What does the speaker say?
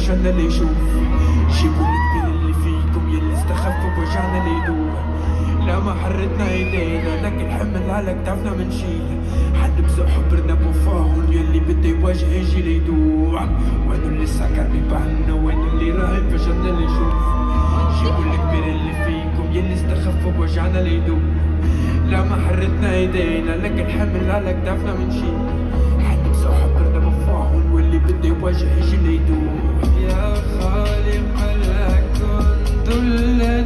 فشلنا ليشوف. جيبوا الكبير اللي فيكم يلي استخف بوجعنا ليدوب. لا ما حرتنا ايدينا لكن حمل على كتافنا منشيل. حد بزق حبرنا بوفاهم يلي بده يواجه يجي ليدوع. وينو اللي سكر ببعنا وينو اللي راهن فشلنا ليشوف. جيبوا الكبير اللي فيكم يلي استخف بوجعنا ليدوب. لا ما حرتنا ايدينا لكن حمل على كتافنا منشيل. حد بزق حبرنا بوفاهم واللي بده يواجه يجي ليدوع. يا خالق الكون ذل